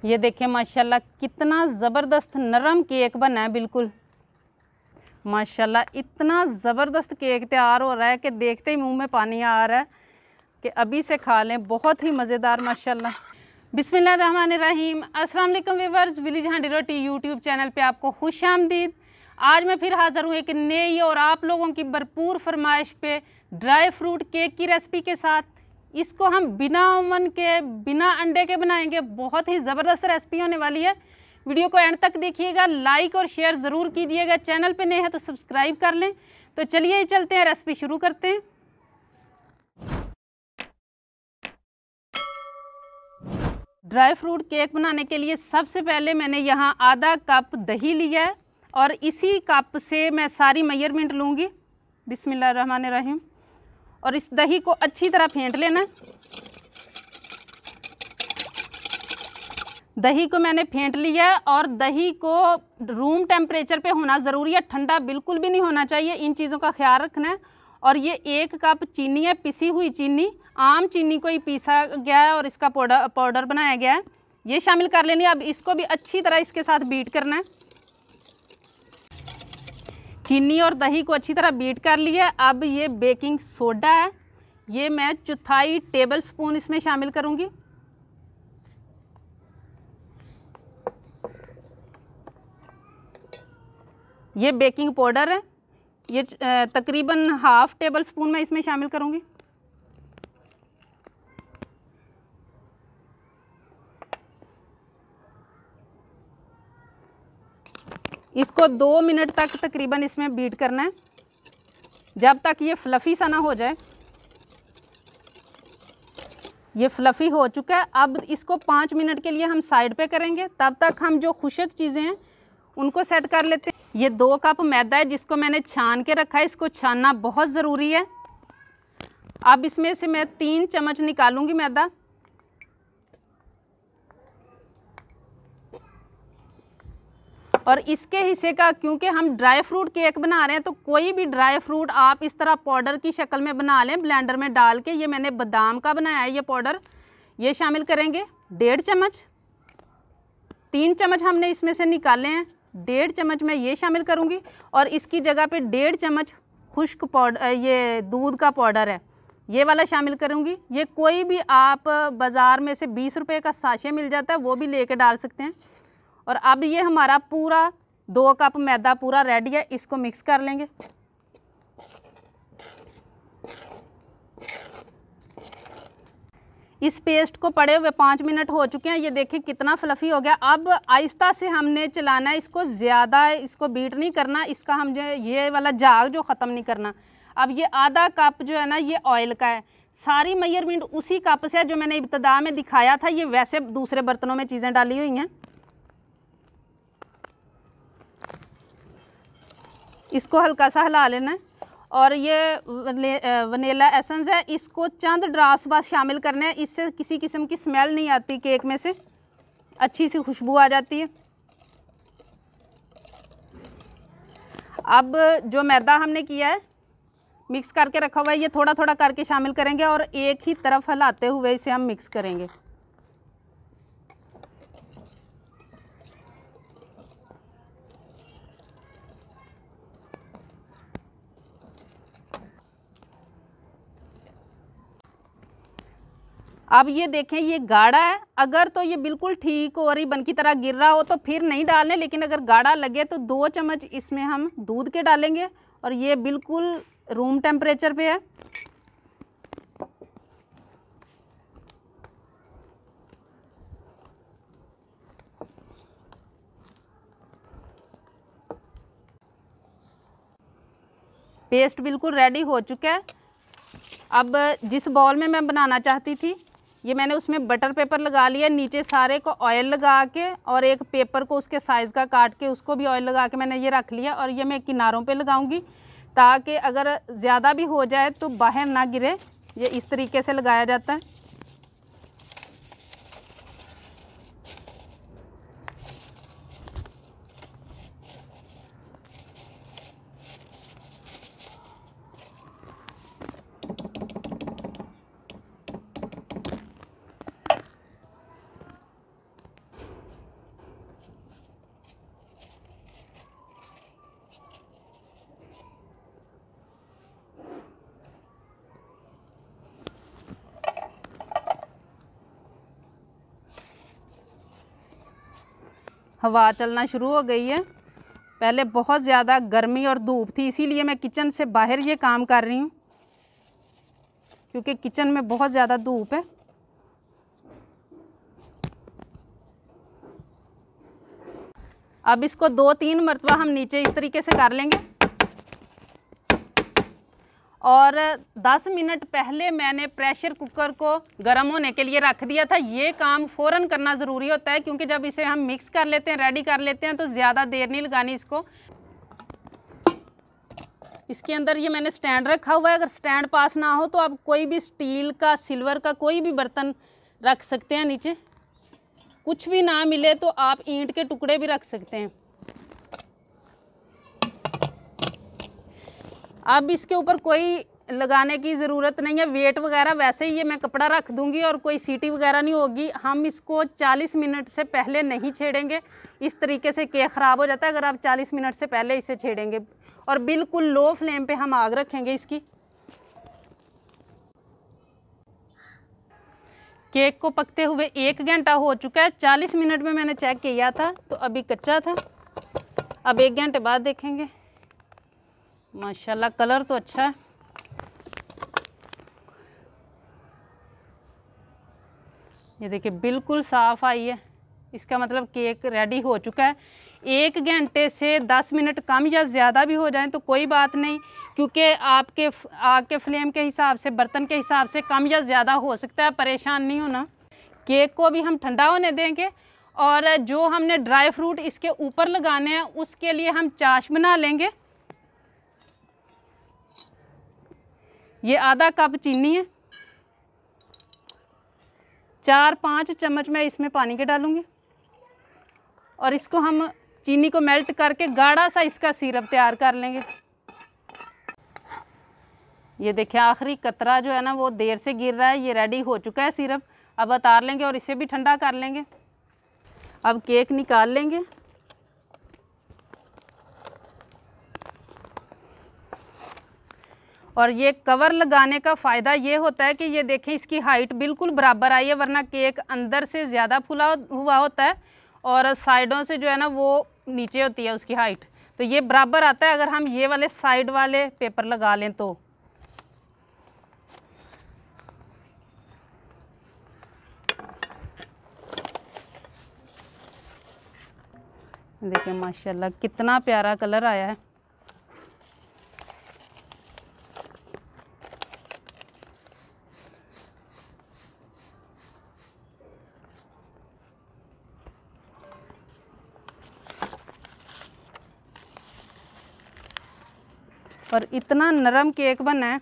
ये देखिए माशाल्लाह कितना ज़बरदस्त नरम केक बना है। बिल्कुल माशाल्लाह इतना ज़बरदस्त केक तैयार हो रहा है कि देखते ही मुंह में पानी आ रहा है कि अभी से खा लें। बहुत ही मज़ेदार माशाल्लाह। बिस्मिल्लाहिर्रहमानिर्रहीम। अस्सलाम वालेकुम व्यूअर्स, विलेज हांडी रोटी यूट्यूब चैनल पे आपको खुशामदीद। आज मैं फिर हाज़िर हूँ एक नई और आप लोगों की भरपूर फरमाइश पे ड्राई फ्रूट केक की रेसिपी के साथ। इसको हम बिना ओवन के, बिना अंडे के बनाएंगे। बहुत ही ज़बरदस्त रेसिपी होने वाली है। वीडियो को एंड तक देखिएगा, लाइक और शेयर ज़रूर कीजिएगा। चैनल पे नए हैं तो सब्सक्राइब कर लें। तो चलिए चलते हैं, रेसिपी शुरू करते हैं। ड्राई फ्रूट केक बनाने के लिए सबसे पहले मैंने यहाँ आधा कप दही लिया है और इसी कप से मैं सारी मेजरमेंट लूँगी। बिस्मिल्लाहिर्रहमानिर्रहीम। और इस दही को अच्छी तरह फेंट लेना। दही को मैंने फेंट लिया और दही को रूम टेम्परेचर पे होना ज़रूरी है, ठंडा बिल्कुल भी नहीं होना चाहिए। इन चीज़ों का ख्याल रखना है। और ये 1 कप चीनी है, पिसी हुई चीनी, आम चीनी को ही पीसा गया है और इसका पाउडर बनाया गया है, ये शामिल कर लेनी है। अब इसको भी अच्छी तरह इसके साथ बीट करना है। चीनी और दही को अच्छी तरह बीट कर लिया। अब ये बेकिंग सोडा है, ये मैं 1/4 टेबल स्पून इसमें शामिल करूँगी। ये बेकिंग पाउडर है, ये तकरीबन 1/2 टेबल स्पून मैं इसमें शामिल करूँगी। इसको 2 मिनट तक तकरीबन इसमें बीट करना है, जब तक ये फ्लफ़ी सा ना हो जाए। ये फ्लफ़ी हो चुका है। अब इसको 5 मिनट के लिए हम साइड पे करेंगे। तब तक हम जो खुशक चीज़ें हैं उनको सेट कर लेते हैं। ये 2 कप मैदा है जिसको मैंने छान के रखा है। इसको छानना बहुत ज़रूरी है। अब इसमें से मैं 3 चम्मच निकालूंगी मैदा। और इसके हिस्से का, क्योंकि हम ड्राई फ्रूट केक बना रहे हैं तो कोई भी ड्राई फ्रूट आप इस तरह पाउडर की शक्ल में बना लें, ब्लेंडर में डाल के। ये मैंने बादाम का बनाया है, ये पाउडर, ये शामिल करेंगे 1.5 चम्मच। 3 चम्मच हमने इसमें से निकाले हैं, 1.5 चम्मच मैं ये शामिल करूँगी। और इसकी जगह पे 1.5 चम्मच खुश्क पाउडर, ये दूध का पाउडर है, ये वाला शामिल करूँगी। ये कोई भी आप बाज़ार में से 20 रुपये का साशे मिल जाता है, वो भी लेके डाल सकते हैं। और अब ये हमारा पूरा 2 कप मैदा पूरा रेडी है, इसको मिक्स कर लेंगे। इस पेस्ट को पड़े हुए 5 मिनट हो चुके हैं। ये देखिए कितना फ्लफ़ी हो गया। अब आहिस्ता से हमने चलाना है इसको, ज़्यादा इसको बीट नहीं करना। इसका हम जो ये वाला झाग जो ख़त्म नहीं करना। अब ये आधा कप जो है ना, ये ऑयल का है। सारी मेजरमेंट उसी कप से है जो मैंने इब्तिदा में दिखाया था। ये वैसे दूसरे बर्तनों में चीज़ें डाली हुई हैं। इसको हल्का सा हिला लेना है। और ये वनीला एसेंस है, इसको चंद ड्रॉप्स बस शामिल करने हैं। इससे किसी किस्म की स्मेल नहीं आती, केक में से अच्छी सी खुशबू आ जाती है। अब जो मैदा हमने किया है, मिक्स करके रखा हुआ है, ये थोड़ा थोड़ा करके शामिल करेंगे और एक ही तरफ हिलाते हुए इसे हम मिक्स करेंगे। अब ये देखें, ये गाढ़ा है। अगर तो ये बिल्कुल ठीक हो, रिबन की तरह गिर रहा हो तो फिर नहीं डालने, लेकिन अगर गाढ़ा लगे तो 2 चम्मच इसमें हम दूध के डालेंगे। और ये बिल्कुल रूम टेम्परेचर पे है। पेस्ट बिल्कुल रेडी हो चुका है। अब जिस बॉल में मैं बनाना चाहती थी, ये मैंने उसमें बटर पेपर लगा लिया, नीचे सारे को ऑयल लगा के, और एक पेपर को उसके साइज़ का काट के उसको भी ऑयल लगा के मैंने ये रख लिया। और ये मैं किनारों पे लगाऊंगी ताकि अगर ज़्यादा भी हो जाए तो बाहर ना गिरे। ये इस तरीके से लगाया जाता है। हवा चलना शुरू हो गई है। पहले बहुत ज़्यादा गर्मी और धूप थी, इसीलिए मैं किचन से बाहर ये काम कर रही हूँ, क्योंकि किचन में बहुत ज़्यादा धूप है। अब इसको 2-3 मरतबा हम नीचे इस तरीके से कर लेंगे। और 10 मिनट पहले मैंने प्रेशर कुकर को गर्म होने के लिए रख दिया था। ये काम फ़ौरन करना ज़रूरी होता है, क्योंकि जब इसे हम मिक्स कर लेते हैं, रेडी कर लेते हैं, तो ज़्यादा देर नहीं लगानी इसको। इसके अंदर ये मैंने स्टैंड रखा हुआ है। अगर स्टैंड पास ना हो तो आप कोई भी स्टील का, सिल्वर का कोई भी बर्तन रख सकते हैं नीचे। कुछ भी ना मिले तो आप ईंट के टुकड़े भी रख सकते हैं। अब इसके ऊपर कोई लगाने की ज़रूरत नहीं है, वेट वगैरह वैसे ही ये मैं कपड़ा रख दूंगी और कोई सीटी वगैरह नहीं होगी। हम इसको 40 मिनट से पहले नहीं छेड़ेंगे, इस तरीके से केक ख़राब हो जाता है अगर आप 40 मिनट से पहले इसे छेड़ेंगे। और बिल्कुल लो फ्लेम पे हम आग रखेंगे इसकी। केक को पकते हुए 1 घंटा हो चुका है। 40 मिनट में मैंने चेक किया था तो अभी कच्चा था। अब 1 घंटे बाद देखेंगे। माशाल्लाह कलर तो अच्छा है। ये देखिए बिल्कुल साफ़ आई है, इसका मतलब केक रेडी हो चुका है। 1 घंटे से 10 मिनट कम या ज़्यादा भी हो जाए तो कोई बात नहीं, क्योंकि आपके आग के फ्लेम के हिसाब से, बर्तन के हिसाब से कम या ज़्यादा हो सकता है, परेशान नहीं होना। केक को भी हम ठंडा होने देंगे और जो हमने ड्राई फ्रूट इसके ऊपर लगाने हैं उसके लिए हम चाश बना लेंगे। ये आधा कप चीनी है, 4-5 चम्मच मैं इसमें पानी के डालूंगी और इसको हम चीनी को मेल्ट करके गाढ़ा सा इसका सिरप तैयार कर लेंगे। ये देखिए आखिरी कतरा जो है ना वो देर से गिर रहा है। ये रेडी हो चुका है सिरप। अब उतार लेंगे और इसे भी ठंडा कर लेंगे। अब केक निकाल लेंगे। और ये कवर लगाने का फ़ायदा ये होता है कि ये देखें इसकी हाइट बिल्कुल बराबर आई है, वरना केक अंदर से ज़्यादा फुला हुआ होता है और साइडों से जो है ना वो नीचे होती है उसकी हाइट। तो ये बराबर आता है अगर हम ये वाले साइड वाले पेपर लगा लें तो। देखिए माशाल्लाह कितना प्यारा कलर आया है। और इतना नरम केक बना है।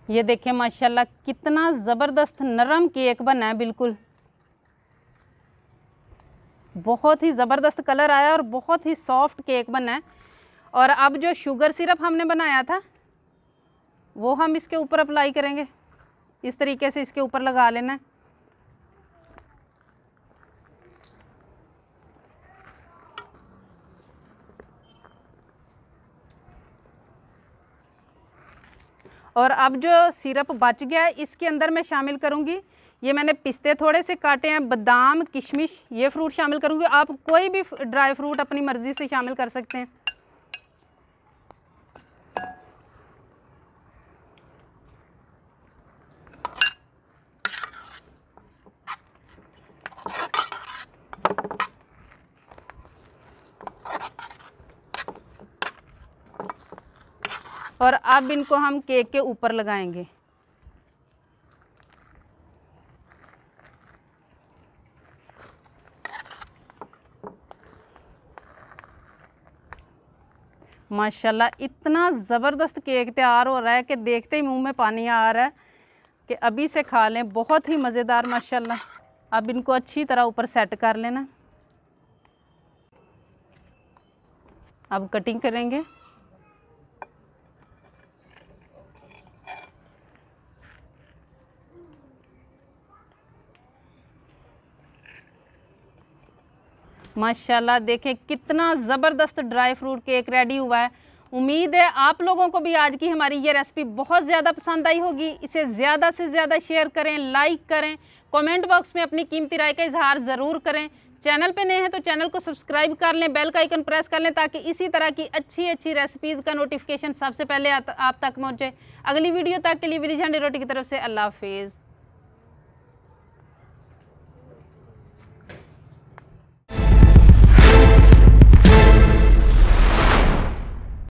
ये देखिए माशाल्लाह कितना ज़बरदस्त नरम केक बना है, बिल्कुल बहुत ही ज़बरदस्त कलर आया और बहुत ही सॉफ्ट केक बना है। और अब जो शुगर सिरप हमने बनाया था वो हम इसके ऊपर अप्लाई करेंगे। इस तरीके से इसके ऊपर लगा लेना है। और अब जो सिरप बच गया है इसके अंदर मैं शामिल करूँगी, ये मैंने पिस्ते थोड़े से काटे हैं, बादाम, किशमिश, ये फ्रूट शामिल करूँगी। आप कोई भी ड्राई फ्रूट अपनी मर्ज़ी से शामिल कर सकते हैं। और अब इनको हम केक के ऊपर लगाएंगे। माशाल्लाह इतना ज़बरदस्त केक तैयार हो रहा है कि देखते ही मुंह में पानी आ रहा है कि अभी से खा लें। बहुत ही मज़ेदार माशाल्लाह। अब इनको अच्छी तरह ऊपर सेट कर लेना। अब कटिंग करेंगे। माशाल्लाह देखें कितना ज़बरदस्त ड्राई फ्रूट केक रेडी हुआ है। उम्मीद है आप लोगों को भी आज की हमारी ये रेसिपी बहुत ज़्यादा पसंद आई होगी। इसे ज़्यादा से ज़्यादा शेयर करें, लाइक करें, कमेंट बॉक्स में अपनी कीमती राय का इजहार ज़रूर करें। चैनल पे नए हैं तो चैनल को सब्सक्राइब कर लें, बेल का आइकन प्रेस कर लें ताकि इसी तरह की अच्छी अच्छी रेसिपीज़ का नोटिफिकेशन सबसे पहले आप तक पहुँचे। अगली वीडियो तक के लिए विधि झंडे रोटी की तरफ से अल्लाह हाफिज़।